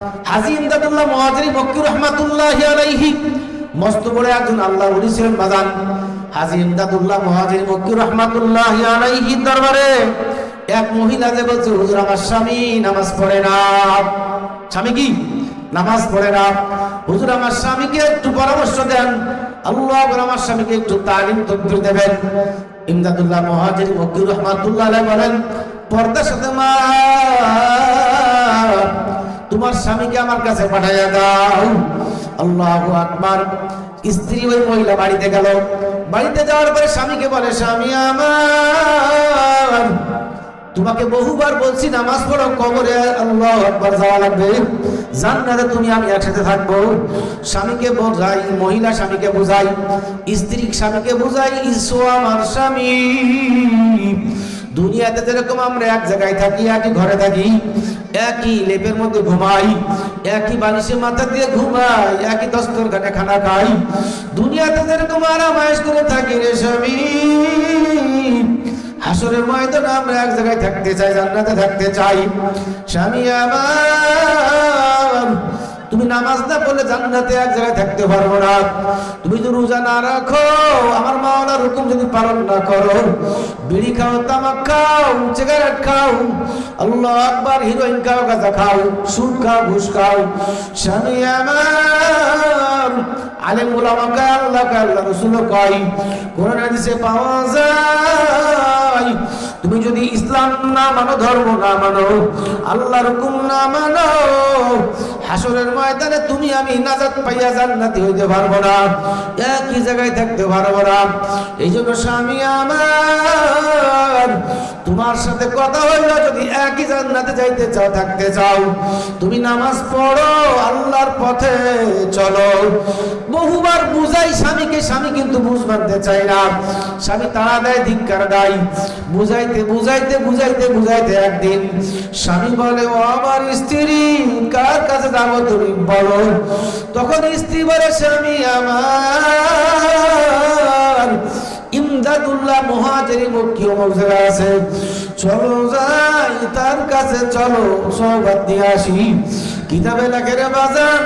হাজী ইমদাদুল্লাহ মুহাজিরি মক্কি রাহমাতুল্লাহি আলাইহি মস্ত বড় একজন আল্লাহর ওলি ছিলেন বাজান। হাজী ইমদাদুল্লাহ মুহাজিরি মক্কি রাহমাতুল্লাহি আলাইহি দরবারে এক মহিলা যে বলছে, হুজুর আমার স্বামী নামাজ পড়ে না। স্বামী কি নামাজ পড়ে না, হুজুর আমার স্বামীকে একটু পরামর্শ দেন, আল্লাহ আমার স্বামীকে একটু তালিম তদবির দেবেন। ইমদাদুল্লাহ মুহাজিরি মক্কি রাহমাতুল্লাহি আলাইহি বলেন, পর্দার সাথে মা তোমার স্বামীকে আমার কাছে পাঠাইয়া দাও। আল্লাহু আকবার। স্ত্রী ওই মহিলা বাড়িতে গেল। বাড়িতে যাওয়ার পরে স্বামীকে বলে, স্বামী আমার তোমাকে বহুবার বলছি নামাজ পড়ো, কবরে আল্লাহু আকবার যাওয়া লাগবে, জান্নাতে তুমি আমি একসাথে থাকবো। স্বামীকে বোঝাই, মহিলা স্বামীকে বোঝাই, স্ত্রী স্বামীকে বোঝাই, ইসো আমার স্বামী দুনিয়াতে যেরকম আমরা এক জায়গায় থাকি, একই ঘরে থাকি, একই লেপের মধ্যে ঘুমাই, একই বালিশে মাথা দিয়ে ঘুমাই, একই দস্তরখানে খানা খাই, দুনিয়াতে যেরকম আরাম আয়েশ করে থাকি রে স্বামী, হাসরের ময়দানে আমরা এক জায়গায় থাকতে চাই, জান্নাতে থাকতে চাই। স্বামী আমার তুমি নামাজ না পড়লে জান্নাতে এক জায়গায় থাকতে পারবো না। তুমি যদি রোজা না রাখো, আমার মাওলার হুকুম যদি পালন না করো, বিড়ি খাও, তামাক খাও, সিগারেট খাও, আল্লাহু আকবার, হিরোইন খাও, গাঁজা খাও, সুদ খাও, ঘুষ খাও, স্বামী আমার আলেম উলামা কয়, আল্লাহ কয়, আল্লাহ রাসূল কয়, কোরআন হাদিসে পাওয়া যায়, তুমি যদি ইসলাম না মানো, ধর্ম না মানো, আল্লাহর হুকুম না মানো, হাসরের ময়দানে তুমি আমি নাজাত পাইয়া জান্নাতি হইতে পারবো না, একই জায়গায় থাকতে পারবো না। এই জন্য স্বামী আমার তোমার সাথে কথা হইলো, যদি একই জান্নাতে যাইতে চাও, থাকতে চাও, তুমি নামাজ পড়ো, আল্লাহর পথে চলো। বহুবার বুঝাই স্বামীকে, স্বামী কিন্তু বুঝ মানতে চাই না, স্বামী তাড়া দেয়, ধিক্কার দেয়। বুঝাইতে বুঝাইতে বুঝাইতে বুঝাইতে একদিন স্বামী বলে, ও আমার স্ত্রী, কার কাছে যাবো তুমি বলো। তখন স্ত্রী বলে, স্বামী আমার ইমদাদুল্লাহ মুহাজিরি মক্কি মৌজারা আছে, চলো যাই তার কাছে, চলো সওগাত দিয়ে আসি। কিতাবে লেখে রে বাজান,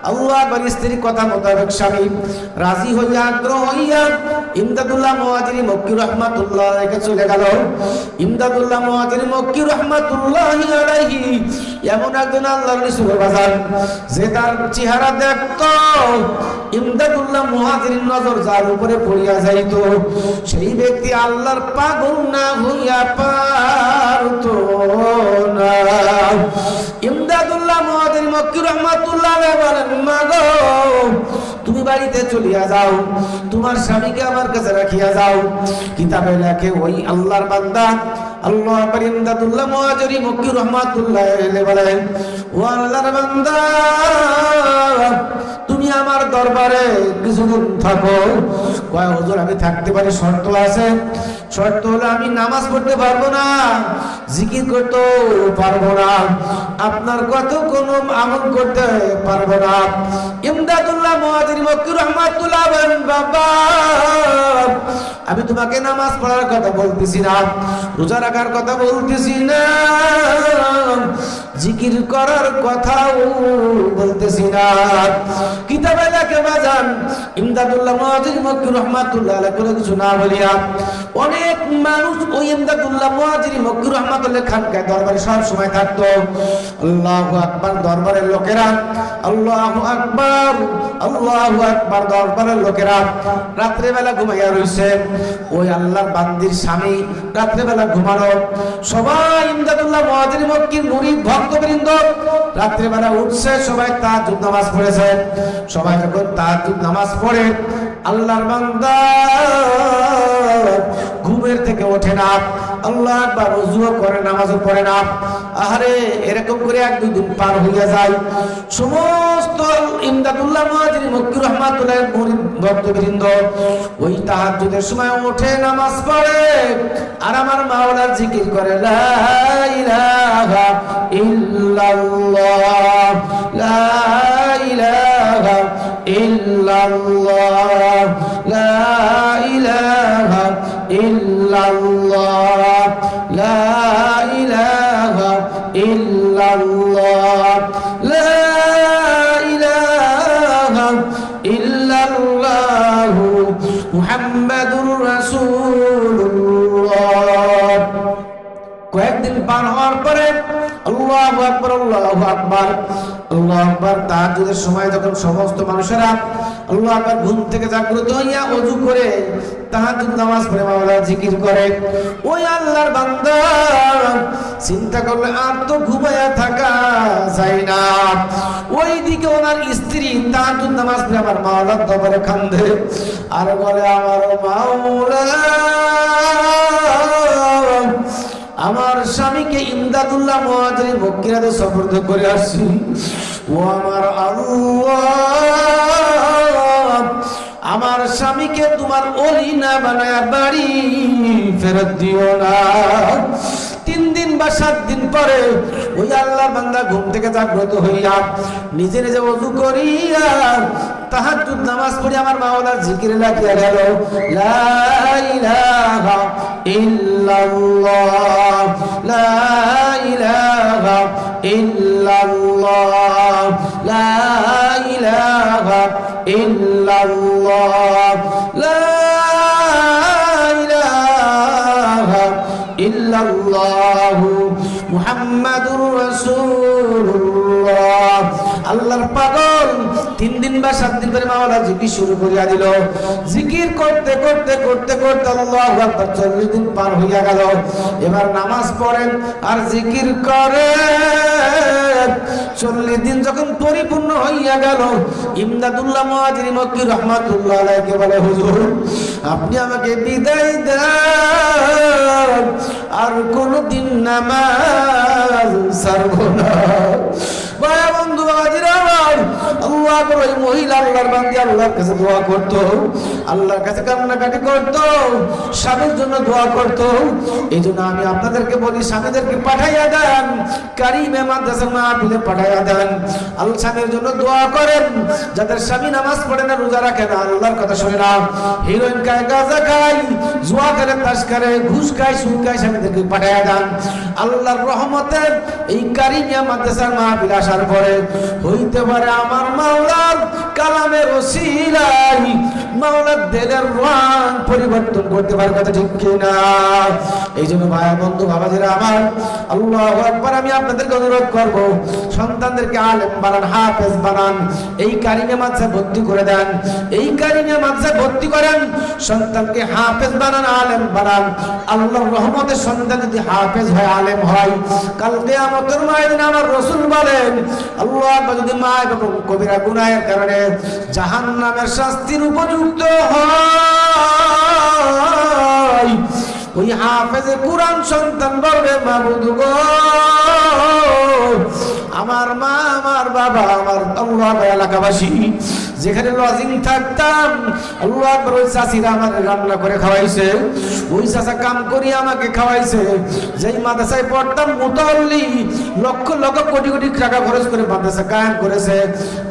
আল্লাহ আকবার, স্ত্রীর কথা মোতাবেক স্বামী রাজি হইয়া, আগ্রহ হইয়া ইমদাদুল্লাহ মুহাজিরি মক্কি রাহমাতুল্লাহ আলাইহি চলে গেল। ইমদাদুল্লাহ মুহাজিরি মক্কি রাহমাতুল্লাহি আলাইহি এমন একজন আল্লাহর রাসূল বাজান, যে তার চেহারা দেখতো ইমদাদুল্লাহ মুহাজিরির নজর যার উপরে পড়িয়া যাইত, সেই ব্যক্তি আল্লাহর পাগল না হইয়া পারতো না। ইমদাদুল্লাহ মুহাজিরি মক্কি রাহমাতুল্লাহ আলাইহি বলেন, মা গো তুমি বাড়িতে চলিয়া যাও, তোমার স্বামীকে আমার কাছে রাখিয়া যাও। কিতাবে লেখে ওই আল্লাহর বান্দা আল্লাহ আকবার ইমদাদুল্লাহ মুহাজিরি মক্কি রাহমাতুল্লাহ আলাইহি বলেন, ও আল্লাহর বান্দা তুমি আমার দরবারে কিছুদিন থাকো। কয় হুজুর আমি থাকতে পারি, শর্ত আছে। শর্ত হলো আমি নামাজ পড়তে পারবো না, জিকির করতে পারবো না, আপনার কত কোনো আমল করতে পারবো না। ইমদাদুল্লাহ মুহাজিরি মক্কি রাহমাতুল্লাহ বলেন, বাবা আমি তোমাকে নামাজ পড়ার কথা বলতেছি না, রোজা রাখার কথা বলতেছি না, জিকির করার কথাও বলতেছি না। কিতাবে লেখে বাজান, ইমদাদুল্লাহ মুহাজিরি মক্কি রাহমাতুল্লাহ আলাইহি কোনো কিছু না বলিয়া অনেক মানুষ ওই ইমদাদুল্লাহ মুহাজিরি মক্কি রাহমাতুল্লাহ খানকায় দরবারে সব সময় থাকতো। আল্লাহু আকবার। দরবারের লোকেরা আল্লাহু আকবার, আল্লাহু আকবার। দরবারের লোকেরা রাত্রে বেলা ঘুমাইয়া রইছে, ওই আল্লাহর বান্দির স্বামী রাত্রে বেলা ঘুমানো। সবাই ইমদাদুল্লাহ মুহাজিরি মক্কির মুরিদ ভক্তবৃন্দ রাত্রে বেলা উঠছে, সবাই তাহাজ্জুদ নামাজ পড়েছে। সবাই যখন তাহাজ্জুদ নামাজ পড়ে, আল্লাহর বান্দা ঘুমের থেকে ওঠে না, আল্লাহ আকবার, ওযুও করে, নামাজও পড়ে না। আহারে এরকম করে এক দুই দিন পার হইয়া যায়। সমস্ত ইমদাদুল্লাহ মুহাজিরি মক্কি রাহমাতুল্লাহ মুরিদ ভক্তবৃন্দ ওই তাহাজ্জুদের সময় ওঠে, নামাজ পড়ে, আর আমার মাওলার জিকির করে, লা ইলাহা ইল্লাল্লাহ, লা ইলাহা ইল্লাল্লাহ, লা ইলাহা ইল্লাল্লাহ, লা ইলাহা ইল্লাল্লাহ, লা আল্লাহু আকবার, আল্লাহু আকবার, আল্লাহু আকবার। তাহাজ্জুদের সময় যখন সমস্ত মানুষেরা আল্লাহু আকবার ঘুম থেকে জাগ্রত হইয়া ওযু করে তাহাজ্জুদ নামাজ পড়ে মাওলার জিকির করে, ওই আল্লাহর বান্দা চিন্তা করলে আর তো ঘুমায়া থাকা যায় না। ওই দিকে ওনার স্ত্রী তাহাজ্জুদ নামাজ পড়ে আমার মাওলার দরবারে কান্দে আর বলে, আমার মাওলা, আমার স্বামীকে ইমদাদুল্লাহ মুহাজির মক্কিরাতে সুপুর্দ করে আসছি। ও আমার আল্লাহ, আমার স্বামীকে তোমার ওলি না বানায়া বাড়ি ফেরত দিও না। 3 দিন বা 7 দিন পরে ওই আল্লাহর বান্দা ঘুম থেকে জাগ্রত হইয়া নিজে নিজে ওযু করিয়া তাহাজ্জুদ নামাজ পড়ে আমার মাওলার জিকিরে লাগিয়া গেল, লা ইলাহা ইল্লাল্লাহ, লা ইলাহা ইল্লাল্লাহ, লা ইলাহা ইল্লাল্লাহ, লা ইলাহা ইল্লাল্লাহু মুহাম্মাদুর রাসূলুল্লাহ। আল্লাহর পাগল 3 দিন বা 7 দিন পরে মাওলা জিকির শুরু করিয়া দিল। জিকির করতে করতে করতে করতে আল্লাহু আকবার 40 দিন পার হইয়া গেল। এবার নামাজ পড়েন আর জিকির করেন। 40 দিন যখন পরিপূর্ণ হইয়া গেল, ইমদাদুল্লাহ মুহাজির মক্কি রাহমাতুল্লাহ আলাইহি বলে, হুজুর আপনি আমাকে বিদায় দেন, আর কোনদিন নামাজ ছাড়ব না। ভাই বন্ধু বাবাজিরা আমার, আল্লাহ করে ওই মহিলা আল্লাহর বান্দি আল্লাহর কাছে দোয়া করত, আল্লাহর কাছে কান্নাকাটি করত, স্বামীর জন্য দোয়া করত। এই জন্য আমি আপনাদেরকে বলি, স্বামীদেরকে পাঠাইয়া দেন, কারিমে মাদ্রাসা মাহফিলে পাঠাইয়া দেন। আল্লাহ স্বামীর জন্য দোয়া করেন, যাদের স্বামী নামাজ পড়ে না, রোজা রাখে না, আল্লাহর কথা শুনে না, হিরোইন খায়, গাঁজা খায়, জুয়া খেলে, তাস খেলে, ঘুষ খায়, সুদ খায়, স্বামীদেরকে পাঠাইয়া দেন। আল্লাহর রহমতে এই কারিমে মাদ্রাসার মাহফিল আসার পরে হইতে পারে আমার মাওলার কালামের ওসিলাই মাওলার দিলের রং পরিবর্তন করতে পারে, কথা ঠিক কিনা? এই জন্য ভাই বন্ধু বাবাজিরা আমার, আল্লাহু আকবার, আমি আপনাদেরকে অনুরোধ করব, সন্তানদেরকে আলেম বানান, হাফেজ বানান, এই কারিমে মাদ্রাসায় ভর্তি করে দেন, এই কারিমে মাদ্রাসায় ভর্তি করেন, সন্তানকে হাফেজ বানান, আলেম বানান। আল্লাহর রহমতে সন্তান যদি হাফেজ হয়, আলেম হয়, কাল কিয়ামতের ময়দানে আমার রাসূল বলেন, আল্লাহ যদি মা এবং কবিরা গুনাহের কারণে জাহান্নামের শাস্তির উপযুক্ত হয়, ওই হাফেজে কুরআন সন্তান বলবে, মাবুদ গো, আমার মা, আমার বাবা, আমার আল্লাহ এলাকাবাসী যেখানে লজিং থাকতাম, আল্লাহ ওই চাষিরা আমার রান্না করে খাওয়াইছে, ওই চাষা কাম করিয়ে আমাকে খাওয়াইছে, যেই মাদ্রাসায় পড়তাম মুতাল্লি লক্ষ লক্ষ কোটি কোটি টাকা খরচ করে মাদ্রাসা কায়েম করেছে,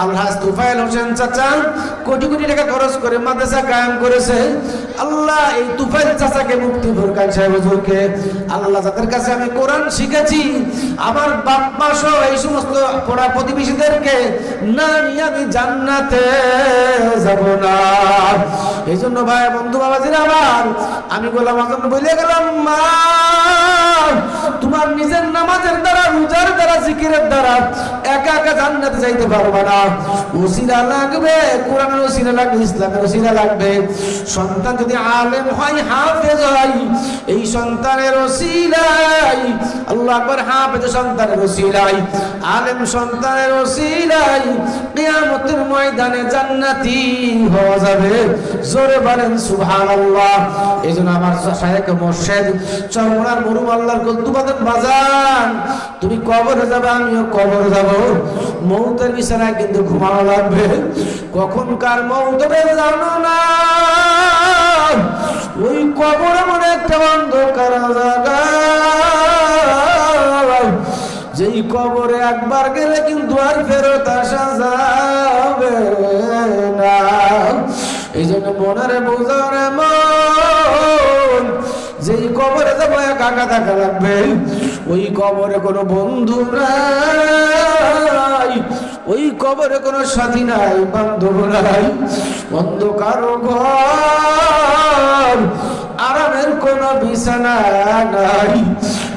আলহাজ তুফাইল হোসেন চাচা কোটি কোটি টাকা খরচ করে মাদ্রাসা কায়েম করেছে। আল্লাহ এই তুফাইল চাচাকে, মুফতি ফুরকান সাহেব হুজুরকে, আল্লাহ যাদের কাছে আমি কোরআন শিখেছি, আমার বাপ মা সহ এই সমস্ত পড়া প্রতিবেশীদেরকে না নিয়ে আমি জান্নাতে যাব না। এই জন্য ভাই বন্ধু বাবাজিরা আমার, আমি গোলাম আজম বলে গেলাম, মা তোমার নিজের নামাজের দ্বারা, রোজার দ্বারা, জিকিরের দ্বারা একা একা জান্নাতে যাইতে পারবে না, ওসিলা লাগবে, কোরআনের ওসিলা লাগবে, ইসলামের ওসিলা লাগবে। সন্তান যদি আলেম হয়, হাফেজ হয়, এই সন্তানের ওসিলাই, আল্লাহু আকবার, হাফেজ সন্তানের ওসিলাই, আলেম সন্তানের ওসিলাই কিয়ামতের ময়দানে জান্নাতি হওয়া যাবে। জোরে বলেন সুবহানাল্লাহ। এইজন্য আমার শায়েখ মুর্শিদ চরমনার মরুম আল্লাহর কলতুবাদের বাজান, তুমি কবরে যাবে, আমিও কবরে যাব, মৌতের বিছানায় কিন্তু ঘুমানো লাগবে। কখন কার মৌত হবে জানো না, ওই কবরে মনে একটা অন্ধকার জায়গা, যেই কবরে একবার গেলে কিন্তু আর ফেরত আসা যাবে না। এই জন্য মনের বোঝারে মন, যেই কবরে যাবো একা একা থাকা লাগবে, ওই কবরে কোনো বন্ধু নাই, ওই কবরে কোনো সাথী নাই, বান্ধব নাই, অন্ধকার ঘর, আরামের কোনো বিছানা নাই,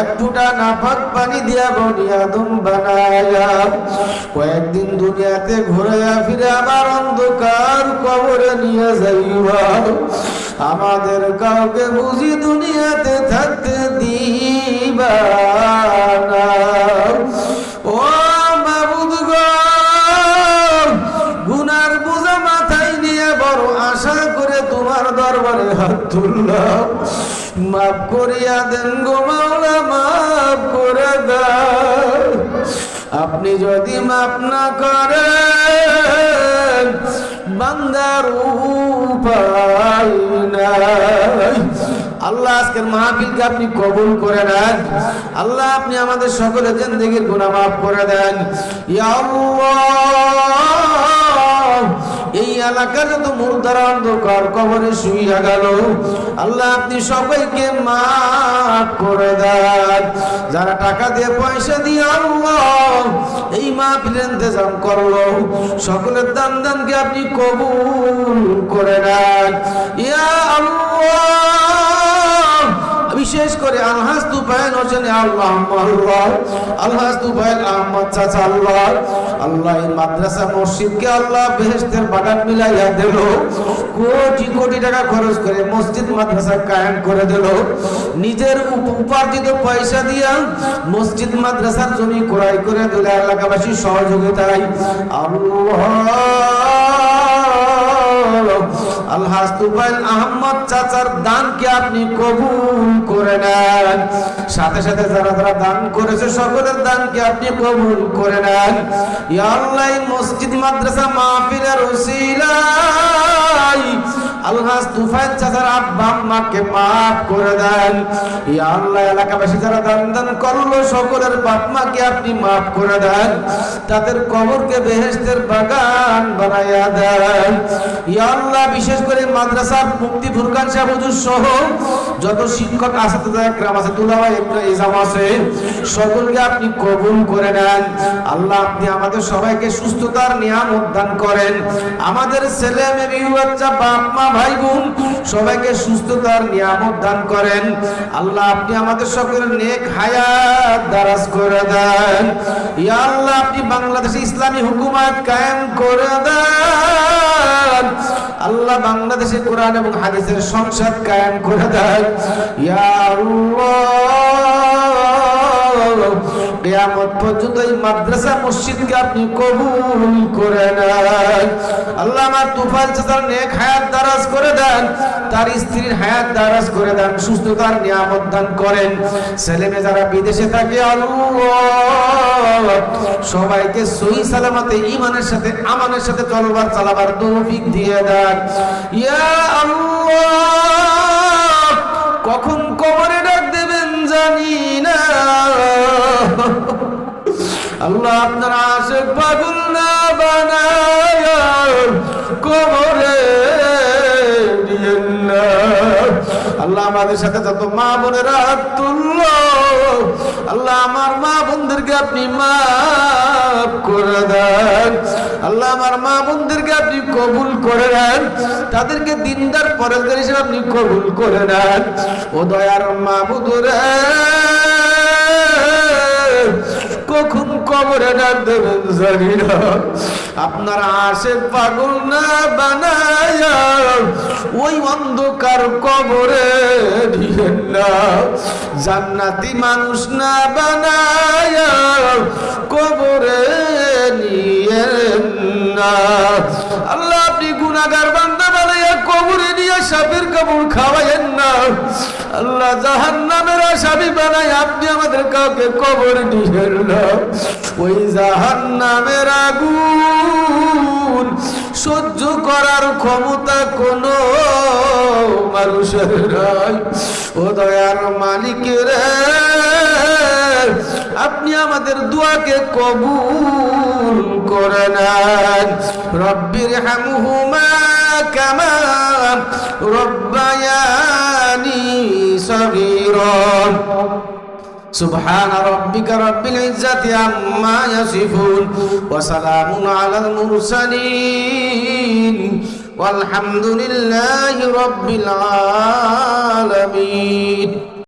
এক ফোঁটা নাপাক পানি দিয়া বনি আদম বানায়া কয়েকদিন দুনিয়াতে ঘুরাইয়া ফিরে আবার অন্ধকার কবরে নিয়ে যাইবা। আমাদের কাউকে বুঝি দুনিয়াতে থাকতে দিবা না। ও মাবুদ গো, গুনার বোঝা মাথায় নিয়ে বড় আশা করে তোমার দরবারে হাত তুললাম। মাফ করিয়া দেন গো মাওলা, মাফ করে দাও। আপনি যদি মাফ না করেন বান্দার উপায় নাই। আল্লাহ আজকের মাহফিলকে আপনি কবুল করে নেন। আল্লাহ আপনি আমাদের সকলের জিন্দেগীর গুনাহ মাফ করে দেন। ইয়া আল্লাহ, এই এলাকার যত মুর্দারা অন্ধকার কবরে শুইয়া গেল, আল্লাহ আপনি সবাইকে মাফ করে দেন। যারা টাকা দিয়ে পয়সা দিয়ে আল্লাহ এই মাহফিলের ইন্তজাম করলো, সকলের দান দানকে আপনি কবুল করে নেন। ইয়া আল্লাহ, বিশেষ করে আলহাজ তুফাইল হোসেন আল্লাহ আল্লাহ, আলহাজ তুফাইল আহমদ চাচা আল্লাহ আল্লাহ, এই মাদ্রাসা মসজিদকে আল্লাহ বেহেশতের বাগান মিলাইয়া দিল। কোটি কোটি টাকা খরচ করে মসজিদ মাদ্রাসা কায়েম করে দিল। নিজের উপার্জিত পয়সা দিয়া মসজিদ মাদ্রাসার জমি ক্রয় করে দিল এলাকাবাসীর সহযোগিতায়। আল্লাহ আলহাজ তুফাইল আহমদ চাচার দানকে আপনি কবুল করে নেন। সাথে সাথে যারা যারা দান করেছে সকলের দানকে আপনি কবুল করে নেন। ইয়া আল্লাহ, মসজিদ মাদ্রাসা মাহফিলের উসিলায় আলহাজ তুফাইল চাচার আব্বা আম্মাকে মাফ করে দেন। ইয়া আল্লাহ, এলাকাবাসী যারা দান দান করলো সকলের বাপ মাকে আপনি মাফ করে দেন। তাদের কবরকে বেহেশতের বাগান বানাইয়া দেন। ইয়া আল্লাহ, বিশেষ করে মাদ্রাসার মুফতি ফুরকান সাহেব হুজুর সহ যত শিক্ষক আসিফুদ্দিন একরাম আছে, তুলাবা ইজাম আছে, সকলকে আপনি কবুল করে নেন। আল্লাহ আপনি আমাদের সবাইকে সুস্থতার নিয়ামত দান করেন। আমাদের ছেলে মেয়ে বাচ্চা বাপ মা ভাই বোন সবাইকে সুস্থতার নিয়ামত দান করেন। আল্লাহ আপনি আমাদের সকলের নেক হায়াত দারাজ করে দেন। ইয়া আল্লাহ, আপনি বাংলাদেশে ইসলামী হুকুমত কায়েম করে দেন। আল্লাহ বাংলাদেশে কোরআন এবং হাদিসের সংসদ কায়েম করে দেন। ইয়া আল্লাহ, কিয়ামত পর্যন্ত এই মাদ্রাসা মসজিদকে আপনি কবুল করে নেন। আল্লাহ আমার তুফাইল চাচার নেক হায়াত দারাজ করে দেন, তার স্ত্রীর হায়াত দারাজ করে দেন, সুস্থতার নিয়ামত দান করেন। ছেলে মেয়ে যারা বিদেশে থাকে আল্লাহ সবাইকে সহি সালামতে ঈমানের সাথে আমানের সাথে চলবার চালাবার তৌফিক দিয়ে দেন। ইয়া আল্লাহ, কখন কবরে ডাক দেবেন জানি না। আল্লাহ আপনার আশিক পাগল না বানায়া কবরে দিয়েন না। আল্লাহ আমাদের সাথে যত মা বোনেরা হাত তুললো, আল্লাহ আমার মা বোনদেরকে আপনি মাফ করে দেন। আল্লাহ আমার মা বোনদেরকে আপনি কবুল করে নেন, তাদেরকে দিনদার পরেজগার হিসেবে আপনি কবুল করে নেন। ও দয়ার মাবুদ রে, কখন কবরে ডাক দেবেন জানি না। আপনার আশিক পাগল না বানায়া ওই অন্ধকার কবরে দিয়েন না। জান্নাতি মানুষ না বানায়া কবরে নিয়েন না। আল্লাহ আপনি গুনাহগার বান্দা বানাইয়া কবরে নিয়ে সাপের কামড় খাওয়ায়েন না। আল্লাহ জাহান্নামের আসামি বানাই আপনি আমাদের কাউকে কবর দিয়েন না। ওই জাহান্নামের আগুন সহ্য করার ক্ষমতা কোনো মানুষের নাই। ও দয়ার মালিক রে, আপনি আমাদের দোয়াকে কবুল করে নেন। রব্বির হামহুমা কামা রব্বায়ানি সগীরা। সুবহান রাব্বিকা রাব্বিল ইজ্জাতি আম্মা ইয়াসিফুন ওয়া সালামুন আলাল মুরসালিন ওয়ালহামদুলিল্লাহি রাব্বিল আলামিন।